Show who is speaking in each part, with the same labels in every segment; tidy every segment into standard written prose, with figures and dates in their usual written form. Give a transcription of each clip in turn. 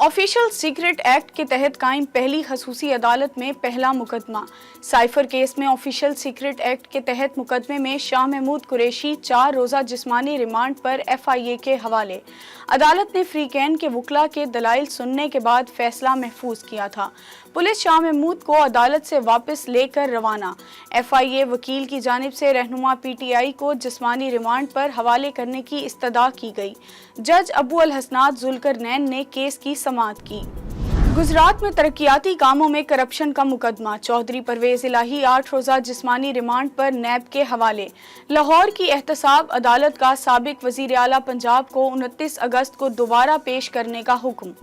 Speaker 1: Official secret act के तहत कायम पहली खसूसी अदालत में पहला मुकदमा। साइफर केस में ऑफिशियल सीक्रेट एक्ट के तहत मुकदमे में शाह महमूद कुरैशी 4 रोज़ा जिस्मानी रिमांड पर FIA के हवाले। अदालत ने फ्रीकैन के वकला के दलाइल सुनने के बाद फैसला महफूज किया था। पुलिस शाह महमूद को अदालत से वापस लेकर रवाना। FIA वकील की जानिब से रहनुमा PTI को जिस्मानी रिमांड पर हवाले करने की इस्तदा की गई। जज अबू अल हसनात जुल्करनैन ने केस की समाअत की। गुजरात में तरक्याती कामों में करप्शन का मुकदमा। चौधरी परवेज इलाही 8 रोज़ा जिस्मानी रिमांड पर नैब के हवाले। लाहौर की एहतसाब अदालत का साबिक वज़ीर आला पंजाब को 29 अगस्त को दोबारा पेश करने का हुक्म।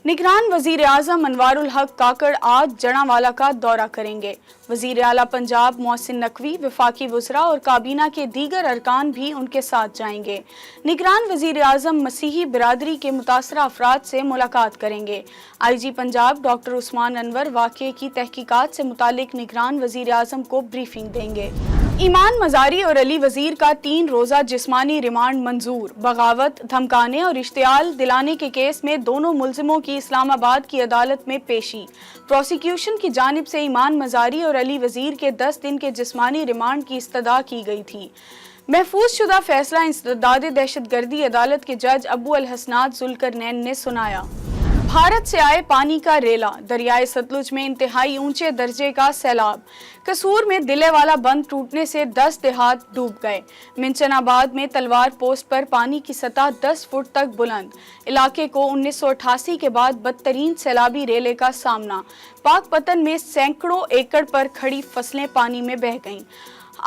Speaker 1: निगरान वज़ीर आज़म अनवारुल हक काकड़ आज जड़ांवाला का दौरा करेंगे। वज़ीर आला पंजाब मोहसिन नकवी, वफाकी वज़रा और काबीना के दीगर अरकान भी उनके साथ जाएंगे। निगरान वज़ीर आज़म मसीही बिरादरी के मुतासरा अफराद से मुलाकात करेंगे। IG पंजाब डॉक्टर उस्मान अनवर वाक़े की तहकीकात से मुतालिक निगरान वज़ीर आज़म को ब्रीफिंग देंगे। ईमान मज़ारी और अली वज़ीर का 3 रोज़ा जिस्मानी रिमांड मंजूर। बगावत, धमकाने और इश्तियाल दिलाने के केस में दोनों मुल्ज़िमों की इस्लामाबाद की अदालत में पेशी। प्रोसिक्यूशन की जानिब से ईमान मज़ारी और अली वज़ीर के 10 दिन के जिस्मानी रिमांड की इस्तदा की गई थी। महफूज शुदा फैसला इंसदाद दहशतगर्दी अदालत के जज अबू अल हसनात जुल्करनैन ने सुनाया। भारत से आए पानी का रेला। दरियाए सतलुज में इंतहाई ऊंचे दर्जे का सैलाब। कसूर में दिलेवाला बंद टूटने से 10 देहात डूब गए। मिंचनाबाद में तलवार पोस्ट पर पानी की सतह 10 फुट तक बुलंद। इलाके को 1988 के बाद बदतरीन सैलाबी रेले का सामना। पाकपतन में सैकड़ों एकड़ पर खड़ी फसलें पानी में बह गईं।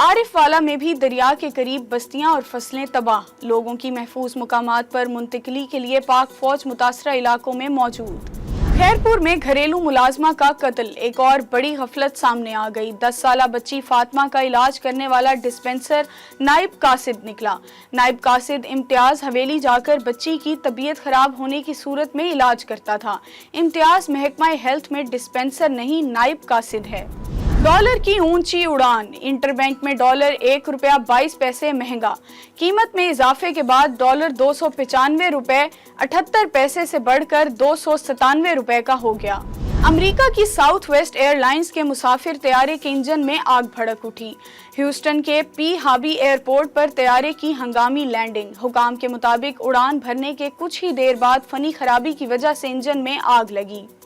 Speaker 1: आरिफ वाला में भी दरिया के करीब बस्तियां और फसलें तबाह। लोगों की महफूज मुकामात पर मुंतकिली के लिए पाक फौज मुतासरा इलाकों में मौजूद। खैरपुर में घरेलू मुलाजमा का कत्ल। एक और बड़ी गफलत सामने आ गई। 10 साला बच्ची फातिमा का इलाज करने वाला डिस्पेंसर नाइब कासिद निकला। नाइब कासिद इम्तियाज हवेली जाकर बच्ची की तबीयत खराब होने की सूरत में इलाज करता था। इम्तियाज महकमा हेल्थ में डिस्पेंसर नहीं, नाइब कासिद है। डॉलर की ऊंची उड़ान। इंटरबैंक में डॉलर 1 रुपया 22 पैसे महंगा। कीमत में इजाफे के बाद डॉलर 295 रुपए 78 पैसे से बढ़कर 297 रुपए का हो गया। अमेरिका की साउथ वेस्ट एयरलाइंस के मुसाफिर तैयारे के इंजन में आग भड़क उठी। ह्यूस्टन के P हाबी एयरपोर्ट पर तैयारे की हंगामी लैंडिंग। हुकाम के मुताबिक उड़ान भरने के कुछ ही देर बाद फनी खराबी की वजह से इंजन में आग लगी।